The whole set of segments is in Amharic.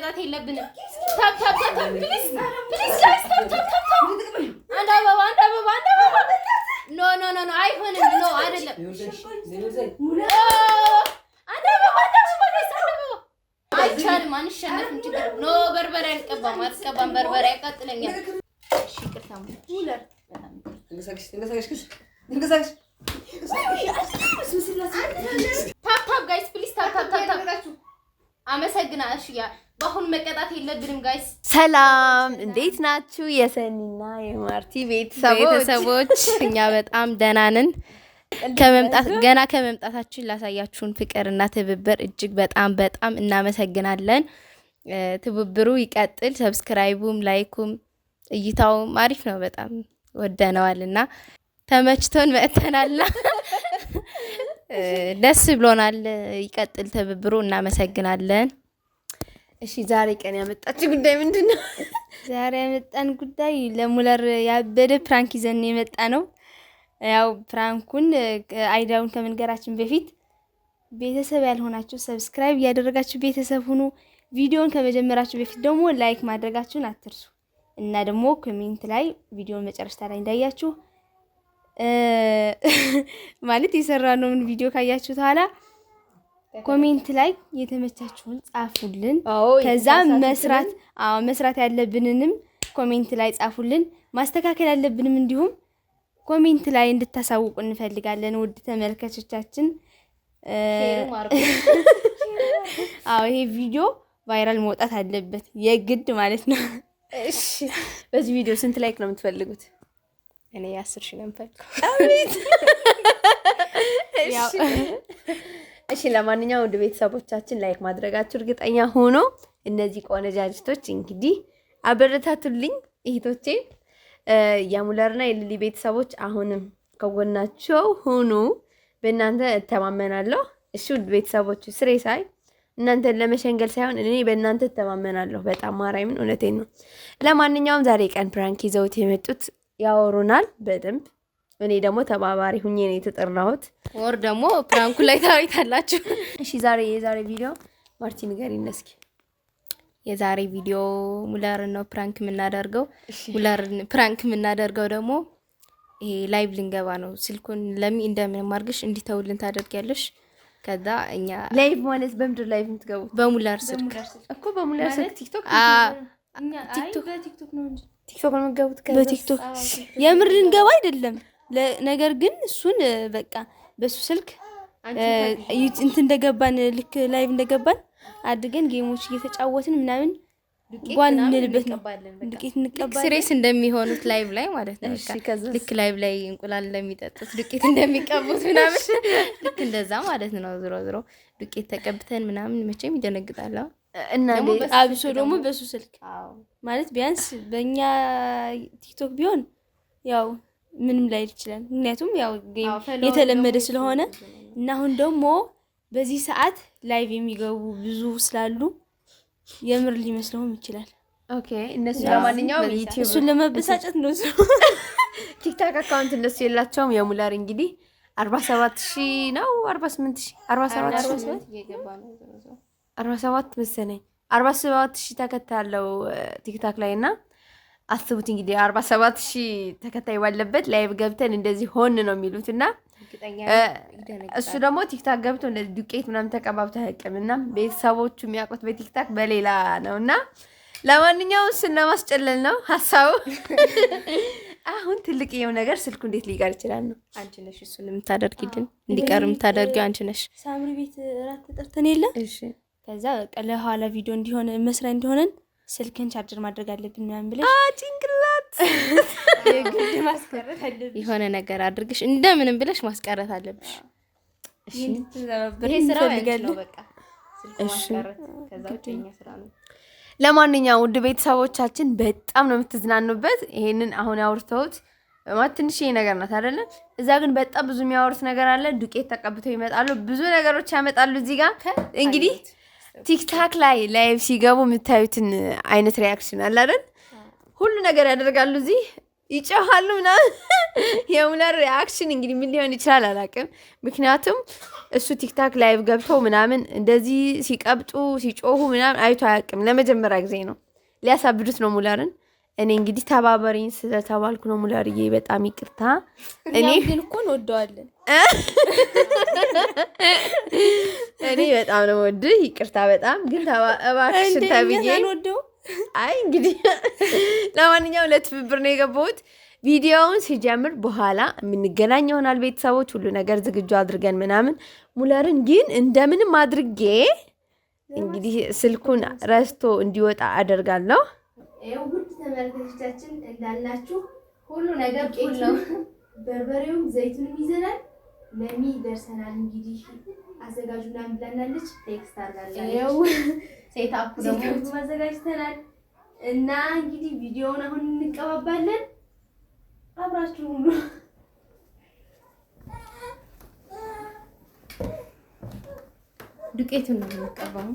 መቀጣት የለብንም። ታፕ ታፕ ታፕ ፕሊዝ ፕሊዝ ጋይስ ታፕ ታፕ ታፕ አንድ አበባ ኖ ኖ ኖ ኖ አይሆንም። ኖ አይደለም አንድ አበባ ጋይስ አንድ አበባ አይቻልም። አንሸነፍም። ችግር ኖ በርበሬ አልቀባም በርበሬ ያቃጥለኛል። እሺ ይቅርታ ሙለር እንገሳግሽ ታፕ ታፕ ጋይስ ፕሊዝ ታፕ ታፕ ታፕ አመሰግናለሁ። እሺ በአሁኑ መቀጣት የለብንም ጋይስ። ሰላም እንዴት ናችሁ? የሰኒና የማርቲ ቤተሰቦች እኛ በጣም ደህና ነን። ከመምጣታችን ላሳያችሁን ፍቅርና ትብብር እጅግ በጣም እናመሰግናለን። ትብብሩ ይቀጥል። ሰብስክራይቡም ላይኩም እይታውም አሪፍ ነው። በጣም ወደነዋልና ተመችቶን መጥተናልና ደስ ብሎናል። ይቀጥል ትብብሩ። እናመሰግናለን። እሺ ዛሬ ቀን ያመጣችሁ ጉዳይ ምንድነው? ዛሬ ያመጣን ጉዳይ ለሙለር ያበደ ፕራንክ ይዘን የመጣ ነው። ያው ፕራንኩን አይዳውን ከመንገራችን በፊት ቤተሰብ ያልሆናችሁ ሰብስክራይብ ያደረጋችሁ ቤተሰብ ሁኑ። ቪዲዮን ከመጀመራችሁ በፊት ደግሞ ላይክ ማድረጋችሁን አትርሱ እና ደግሞ ኮሜንት ላይ ቪዲዮን መጨረሻ ላይ እንዳያችሁ ማለት የሰራነውን ቪዲዮ ካያችሁ በኋላ ኮሜንት ላይ የተመቻችሁን ጻፉልን። ከዛ መስራት ያለብንንም ኮሜንት ላይ ጻፉልን። ማስተካከል ያለብንም እንዲሁም ኮሜንት ላይ እንድታሳውቁ እንፈልጋለን። ውድ ተመልካቾቻችን ይሄ ቪዲዮ ቫይራል መውጣት አለበት የግድ ማለት ነው። እሺ በዚህ ቪዲዮ ስንት ላይክ ነው የምትፈልጉት? እኔ 10,000 ነው የምፈልገው። እሺ ለማንኛውም ውድ ቤተሰቦቻችን ላይክ ማድረጋችሁ እርግጠኛ ሆኖ እነዚህ ቆነጃጅቶች እንግዲህ አበረታቱልኝ እህቶቼ። የሙለርና የሊሊ ቤተሰቦች አሁንም ከጎናቸው ሁኑ። በእናንተ እተማመናለሁ። እሺ ውድ ቤተሰቦች ስሬ ሳይ እናንተን ለመሸንገል ሳይሆን እኔ በእናንተ እተማመናለሁ። በጣም ማርያምን እውነቴን ነው። ለማንኛውም ዛሬ ቀን ፕራንክ ይዘውት የመጡት ያወሩናል በደንብ። እኔ ደግሞ ተባባሪ ሁኜ ነው የተጠራሁት። ወር ደግሞ ፕራንኩ ላይ ታይታላችሁ። እሺ የዛሬ ቪዲዮ ማርቲ ንገሪኝ እስኪ። የዛሬ ቪዲዮ ሙለርን ነው ፕራንክ የምናደርገው። ሙለርን ፕራንክ የምናደርገው ደግሞ ይሄ ላይቭ ልንገባ ነው። ስልኩን እንደምን ማርግሽ እንዲተውልን ታደርጊያለሽ። ከዛ እኛ ላይቭ ማለት በምድር ላይቭ የምትገቡ በሙለር ስልክ እኮ በሙለር ስልክ ቲክቶክ ነው እንጂ ቲክቶክ ነው የምትገቡት። በቲክቶክ የምር ልንገባ አይደለም። ነገር ግን እሱን በቃ በሱ ስልክ እንትን እንደገባን ልክ ላይቭ እንደገባን አድርገን ጌሞች እየተጫወትን ምናምን ጓን እንልበት ነው። ዱቄት እንቀባለን ስሬስ እንደሚሆኑት ላይቭ ላይ ማለት ነው። በቃ ልክ ላይቭ ላይ እንቁላል እንደሚጠጡት ዱቄት እንደሚቀቡት ምናምን ልክ እንደዛ ማለት ነው። ዝሮ ዱቄት ተቀብተን ምናምን መቼም ይደነግጣል እና አብሶ ደግሞ በሱ ስልክ ማለት ቢያንስ በእኛ ቲክቶክ ቢሆን ያው ምንም ላይ ይችላል። ምክንያቱም ያው ጌም የተለመደ ስለሆነ እና አሁን ደግሞ በዚህ ሰዓት ላይቭ የሚገቡ ብዙ ስላሉ የምር ሊመስለውም ይችላል። ኦኬ እነሱ ለማንኛውም ዩቲዩብ እሱን ለመበሳጨት ነው። ቲክታክ አካውንት እነሱ የላቸውም። የሙለር እንግዲህ 47,000 ነው 48,000 47 መሰለኝ 47,000 ተከታይ ያለው ቲክታክ ላይ እና አስቡት እንግዲህ 47,000 ተከታይ ባለበት ላይቭ ገብተን እንደዚህ ሆን ነው የሚሉትና እሱ ደግሞ ቲክታክ ገብቶ እንደዚህ ዱቄት ምናምን ተቀባብቶ አይቀምና ቤተሰቦቹ የሚያውቁት በቲክታክ በሌላ ነውና ለማንኛውም እሱን ለማስጨለል ነው ሐሳቡ። አሁን ትልቅ የሆነ ነገር ስልኩ እንዴት ሊቀር ይችላል ነው። አንቺ ነሽ እሱን የምታደርጊልን እንዲቀር የምታደርጊው አንቺ ነሽ። ሳምሪ ቤት እራት ተጠርተን የለ እሺ። ከዛ በቃ ለኋላ ቪዲዮ እንዲሆን መስሪያ እንዲሆነን ስልክን ቻርጀር ማድረግ አለብን ምናምን ብለሽ ጭንቅላት የግድ ማስቀረት አለብሽ። የሆነ ነገር አድርግሽ እንደምንም ብለሽ ማስቀረት አለብሽ። እሺ ይሄ ስራ ነው በቃ ስልኩ ማስቀረት ከዛ ወደኛ ስራ ነው። ለማንኛውም ውድ ቤተሰቦቻችን በጣም ነው የምትዝናኑበት። ይሄንን አሁን ያወርተውት ማለት ትንሽ ነገር ናት አይደለ? እዛ ግን በጣም ብዙ የሚያወሩት ነገር አለ። ዱቄት ተቀብተው ይመጣሉ፣ ብዙ ነገሮች ያመጣሉ። እዚህ ጋር እንግዲህ ቲክታክ ላይ ላይቭ ሲገቡ የምታዩትን አይነት ሪያክሽን አለ አይደል? ሁሉ ነገር ያደርጋሉ። እዚህ ይጮሃሉ ምናምን። የሙለር ሪአክሽን እንግዲህ ምን ሊሆን ይችላል አላውቅም። ምክንያቱም እሱ ቲክታክ ላይቭ ገብቶ ምናምን እንደዚህ ሲቀብጡ ሲጮሁ ምናምን አይቶ አያውቅም። ለመጀመሪያ ጊዜ ነው። ሊያሳብዱት ነው ሙለርን። እኔ እንግዲህ ተባበሪኝ ስለተባልኩ ነው ሙለርዬ፣ በጣም ይቅርታ። እኔ ግን እኮ እንወደዋለን። እኔ በጣም ነው ወድህ፣ ይቅርታ በጣም ግን እባክሽን ተብዬ። አይ እንግዲህ ለማንኛውም ለትብብር ነው የገባሁት። ቪዲዮውን ሲጀምር በኋላ የምንገናኝ ይሆናል ቤተሰቦች፣ ሁሉ ነገር ዝግጁ አድርገን ምናምን። ሙለርን ግን እንደምንም አድርጌ እንግዲህ ስልኩን ረስቶ እንዲወጣ አደርጋለሁ። ውድ ተመልካቾቻችን እንዳልናችሁ ሁሉ ነገር ቁል ነው። በርበሬውም ዘይቱንም ይዘናል። ለሚ ደርሰናል። እንግዲህ አዘጋጁና ብላናለች። ቴክስት አድርጋለች። ያው ሴታፕ ደግሞ አዘጋጅተናል እና እንግዲህ ቪዲዮውን አሁን እንቀባባለን። አብራችሁ ሁሉ ዱቄቱን ነው የምንቀባው።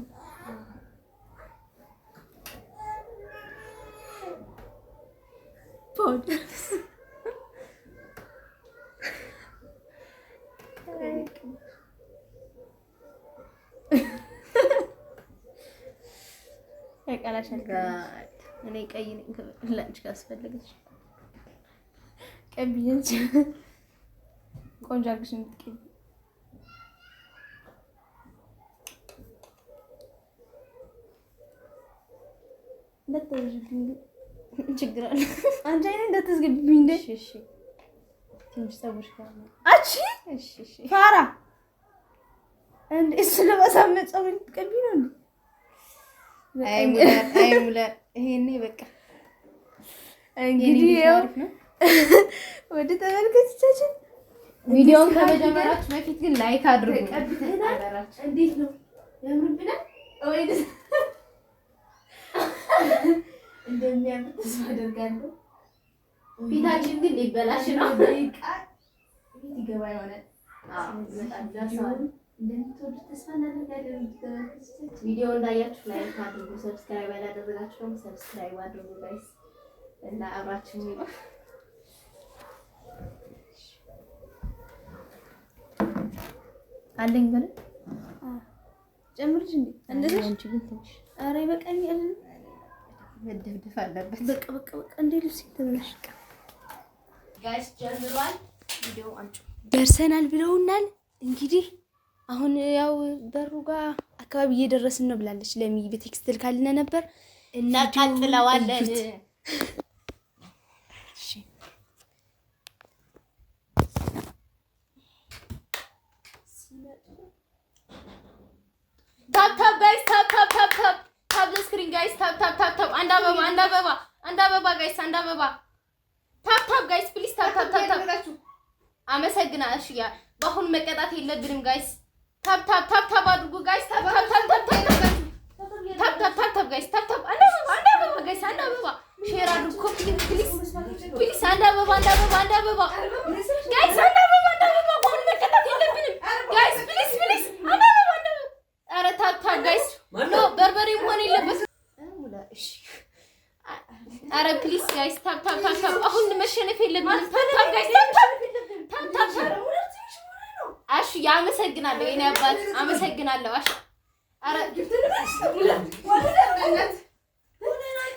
እኔ ቀይ ነኝ ከላንች ካስፈልገሽ ቀብየንች ቆንጆ አድርገሽ እንድትቀቢ። እንደተወጅብኝ ችግር አለ። አንቺ አይኔ እንደተዝገብኝ እንደ እሺ ትንሽ ሰዎች ጋር ነው አቺ እሺ ፋራ እንዴ ስለማሳመጫው እንድትቀቢ ነው እንዴ? አይ ሙለር ይሄኔ በቃ እንግዲህ ያው ወደ ተመልካቾቻችን ቪዲዮውን ከመጀመራችሁ በፊት ግን ላይክ አድርጉ። እንዴት ነው ያምርብናል ወይ? እንደሚያምር ተስፋ አደርጋለሁ። ፊታችን ግን ሊበላሽ ነው። ይገባ ይሆናል። በጣም ዳሳው እንደምትወዱ ተስፋ እናደርጋለን። ቪዲዮ እንዳያችሁ ላይክ አድርጉ። ሰብስክራይብ ያላደረጋችሁ ደግሞ ሰብስክራይብ አድርጉ ጋይስ እና አብራችሁ ነው አለኝ በለ ጨምርሽ እንዴ እንደዚህ አንቺ ግን ትንሽ አረ ይበቃኛል። መደብደብ አለበት። በቃ እንዴ ልብስ ተበላሽቀ ጋይስ ጀምሯል። ቪዲዮ አንቺ ደርሰናል ብለውናል። እንግዲህ አሁን ያው በሩ ጋር አካባቢ እየደረስን ነው ብላለች። ለሚ በቴክስት ልካልና ነበር እና ቀጥለዋለን። እሺ ታፕ ጋይስ ታፕ ዘ ስክሪን ጋይስ ታፕ አንድ አበባ ጋይስ አንድ አበባ ታፕ ጋይስ ፕሊዝ ታፕ አመሰግናለሁ። እሺ ያ በአሁን መቀጣት የለብንም ጋይስ። ታፕ አድርጉ ጋይስ። ታፕ ጋይስ ታፕ አንድ አበባ ጋይስ አንድ አበባ ሼር አድርጉ ኮፒ ፕሊዝ አንድ አበባ ጋይስ አንድ አበባ በአሁን መቀጣት የለብንም ጋይስ ፕሊዝ አንድ አበባ ኧረ ታፕ ጋይስ ኖ በርበሬ መሆን የለበትም። እሺ ኧረ ፕሊዝ ጋይስ ታፕ አሁን መሸነፍ የለብንም። ታፕ ጋይስ ታፕ አሽ ያመሰግናለሁ የኔ አባት አመሰግናለሁ። አሽ ኧረ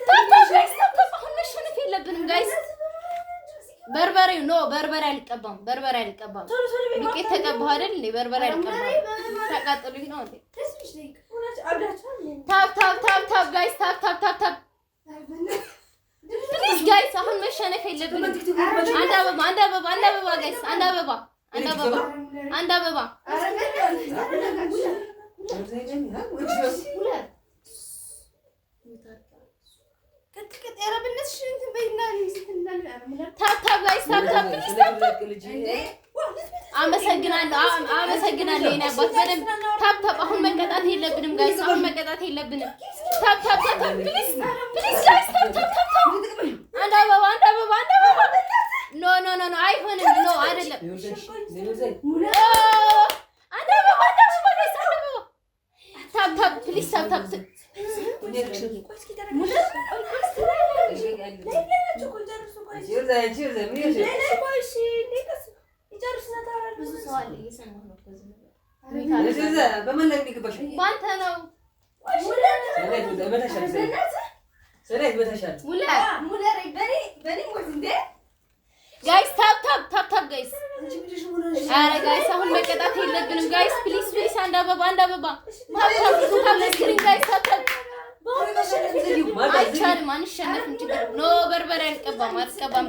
ታፕ ጋይስ ታፕ አሁን መሸነፍ የለብንም ጋይስ። በርበሬ አልቀባም። ዱቄት ተቀባሁ አይደል እንዴ? በርበሬ አልቀባም። ተቃጥሉኝ ነው እንዴ? ታፕ ጋይስ ታፕ ፕሊዝ ጋይስ አሁን መሸነፍ የለብንም። አንድ አበባ ጋይስ አንድ አበባ ታፕ ጋይስ አመሰግናለሁ የኔ አባት በደንብ ታፕ አሁን መቀጣት የለብንም ጋይስ። አሁን መቀጣት የለብንም። ታፕ ፕሊዝ ጋይስ ታፕ አንድ አበባ ኖ አይሆንም። ኖ አይደለም። አንድ አበባ ጋይስ ታፕ ፕሊዝ ታፕ ጋይስ ታፕ ጋይስ። ኧረ ጋይስ አሁን መቀጣት የለብንም ጋይስ። ፕሊዝ አንድ አበባ ስክሪን ጋይስ ታፕ አይቻልም። አንሸነፍም። ችግር ኖ በርበሬ አልቀባም።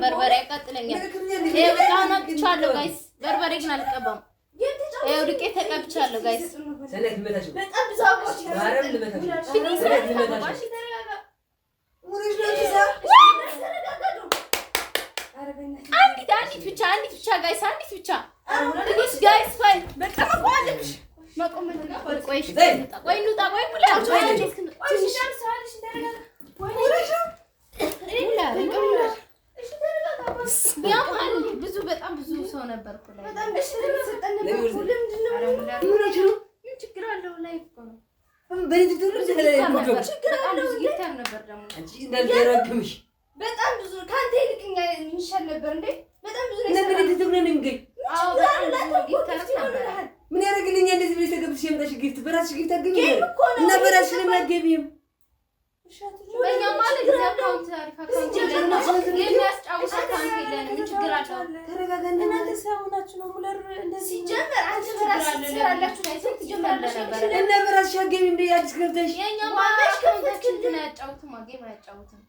በርበሬ ያቃጥለኛል። ይሄ በጣም አጥቻለሁ ጋይስ። በርበሬ ግን አልቀባም። ይሄው ዱቄት ተቀብቻለሁ ጋይስ። አንዲት ብቻ ጋይስ። አንዲት ብቻ ፕሊዝ ጋይስ። ፋይል በቃ ማቆማለች። ቆይ እንውጣ። በጣም ብዙ ሰው ነበር እኮ በጣም ብዙ ካንተ ይልቅኛ እንሻል ነበር እንዴ? በጣም ብዙ ምን ያደርግልኛል? እንደዚህ ብለሽ ተገብተሽ የምጣሽ ጊፍት በራስሽ ጊፍት አገኘሽ እና በራስሽ ለምን አትገቢም? በእኛ ማለት እዚህ አካውንት የሚያስጫውት አካውንት የለንም። ምን ችግር አለው? ተረጋጋና እናንተ ሰውናችሁ ነው ሙለር እንደዚህ ሲጀመር አንተ በራስሽ ትሰራላችሁ ላይ ሰው ትጀምር ነበር እና በራስሽ አትገቢም እንደ ያድስ ገብተሽ የኛ ማለት ከፍተሽ ግን አያጫውትም። ጌም አያጫውትም።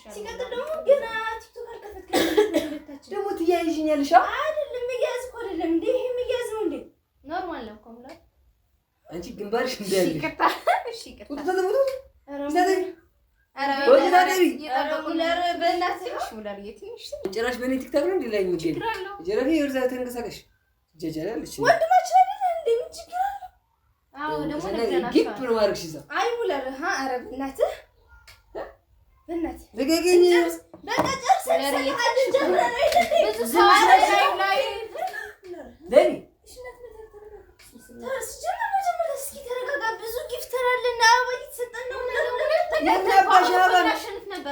ሲቀጥል ደግሞ ገና ቲክቶክ አልከፈትከም። ደግሞ ትያይሽኛለሽ አይደለም? የሚያዝ እኮ አይደለም እንዴ? ይሄ የሚያዝ ነው እንዴ? ኖርማል ነው እኮ ሙለር። አንቺ ግንባርሽ እንዳለ ይቅርታ። እሺ ይቅርታ። ጭራሽ በእኔ ቲክታክ ነው እንዲላይ ነው ጀል ጀራፊ ይርዛ ተንቀሳቀሽ ጀጀራለች ወንድማችን አይደለ እንዴ? ምን ችግር አለ? አዎ ደግሞ ነግረናል። ጊፍት ነው ማርክሽ ይዛ አይ ሙለር ኧረ በእናትህ ልቀቀኝ። በቃ ጨርሰን ብዙ ሰው ላይ ለኔ ብዙ ጊፍተር አለና አበባ እየተሰጠን ነው።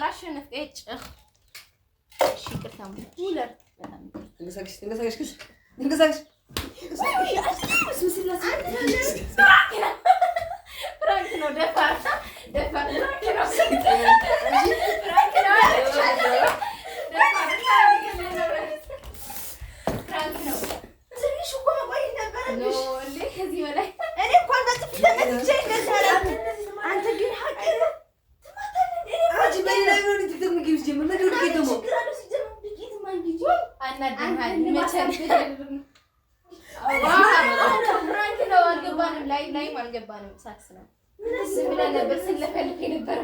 አሸንፍ ይቅርታ ሙለር እንቀሳቀሽ ፍራንክ ነው። ደፋር ትንሽ እኮ መቆየት ነበረብሽ። ከዚህ በላይ እኔ እኮ አንተ ግን ሀቅ ፍራንክ ነው። አልገባንም። ላይም አልገባንም። ሳክስ ነው ብለን ነበር ስለፈልግ ነበር።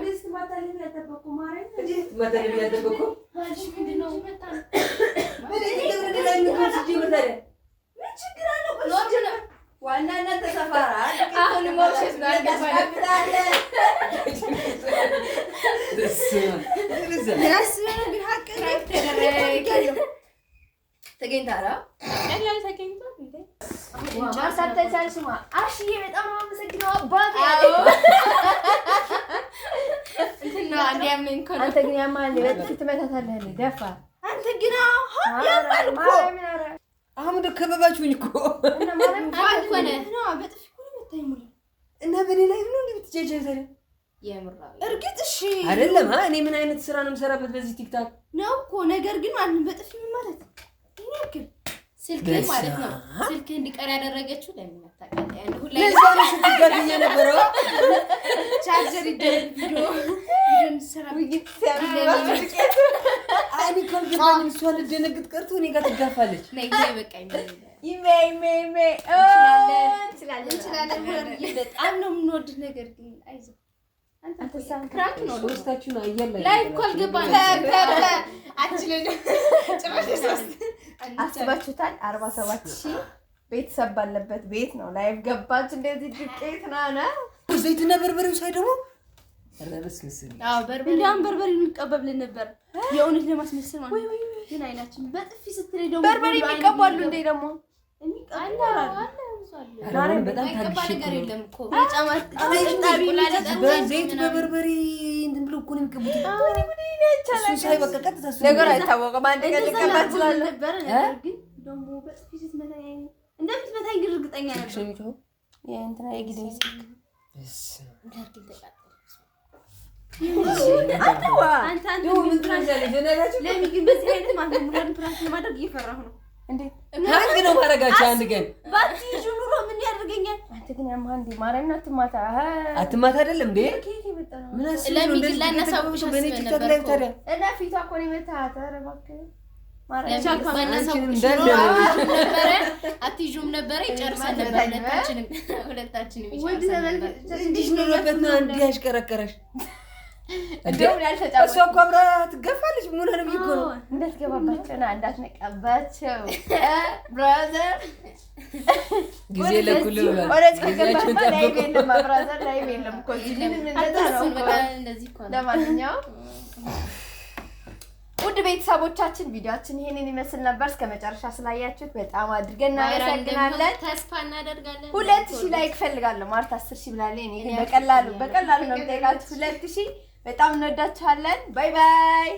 ዋናና ተሰፋራ አሁን ሞሽስ ነው አልገባንም። ተገኝታራ ቀላል ተገኝቷል እንዴ? ማሳተቻልሽማ አሽዬ በጣም አመሰግናለሁ አባቴ። እንትን ነው አንዴ ያመን እኮ ነው። አንተ ግን ያማል በጥፊ ትመታታለህ እንዴ? ደፋ አንተ ግን ያማል እኮ አሁን ከበባችሁኝ እኮ እና ማለት ሆነ ነው። በጥፊ እኮ ነው መታኝ ሙሉ እና በኔ ላይ ነው እንደምትጀጀዘለ የምራው እርግጥ እሺ አይደለም። እኔ ምን አይነት ስራ ነው የምሰራበት በዚህ ቲክታክ ነው እኮ። ነገር ግን ማለት በጥፊ ማለት ይሄን ስልክ ማለት ነው። ስልክ እንዲቀር ያደረገችው ለምን አታውቃለህ? ያን ሁሉ ለዛሬ ስትጋብኛ ነበረው ቻርጀር ይደረግ ቪዲዮ እንሰራ ውይይት ሲያደርግ አይኒ ኮልገባኝ። እሷ ልደነግጥ ቀርቶ እኔ ጋር ትጋፋለች። ነይ በቃኝ። እንችላለን። በጣም ነው የምንወድ ነገር ግን አይዞህ አንተ ክራክ ነው። ሶስታችሁን አየር ላይ እኮ አልገባንም። አችልኝ ጭራሽ አስባችሁታል? 47000 ቤተሰብ ባለበት ቤት ነው ላይቭ ገባች። እንደዚህ ድቄት ናና ዘይትና በርበሬው ሳይ ደግሞ ረበስ መስል በርበሬ የሚቀበብልን ነበር የእውነት ለማስመሰል ማለት ነው። ግን አይናችን በጥፊ ስትለይ ደግሞ በርበሬ የሚቀባሉ እንዴ ደግሞ በጣም ታግሽ ነገር የለም እኮ ዘይት በበርበሬ እንትን ብሎ እኮ ነው የሚቀቡት። እሱን ሳይ በቃ ቀጥታ እሱ ነገር አይታወቅም። አንድ ቀን ልቀባ እችላለሁ ነበር ነገር ግን ደግሞ በጥፊ ስትመታኝ እንደምትመታኝ ግን እርግጠኛ ነበር። የእንትና የጊዜው ስልክ አንተ ምን ትራንዛለህ? ለምን ግን በዚህ አይነት ማለት ሙሉን ፕራንክ ማድረግ እየፈራሁ ነው። እንዴ ሀቅ ነው ማረጋቸው። አንድ ቀን ባትይዙ ኑሮ ምን ያደርገኛል? አንተ ግን ያማን እንዴ ማርያም ነው አትማታ አትማታ አይደለም እንዴ? ምን አስበው ነው እንደዚህ ለሚግላና ሰው በኔ ቲክቶክ ላይ ታዲያ እና ፊቷ እኮ ነው የመታሃት። ኧረ እባክህ ማርያም አትይዙም ነበረ ይጨርሳል ነበር ሁለታችንም እንዲህ ኖሮበት ነው እንዲህ ያሽከረከረሽ። እንደውም ያልተጫወተ እሷ እኮ አብራ ትገፋለች። ሙሉንም እኮ ነው እንዳትገባባቸውና እንዳትነቃባቸው ብራዘር ጊዜ ለኩል ብሏል። ወደዚህ ከገባማ ላይ የለም ብራዘር ላይ የለም እኮ እዚህ ምን እንደዛ ነው እኮ። ለማንኛውም ውድ ቤተሰቦቻችን ቪዲዮአችን ይሄንን ይመስል ነበር። እስከ መጨረሻ ስላያችሁት በጣም አድርገን እናመሰግናለን። ተስፋ እናደርጋለን። 2000 ላይክ ፈልጋለሁ። ማርታ 10000 ብላለች። እኔ ግን በቀላሉ ነው የምጠይቃችሁ 2000። በጣም እንወዳችኋለን። ባይ ባይ።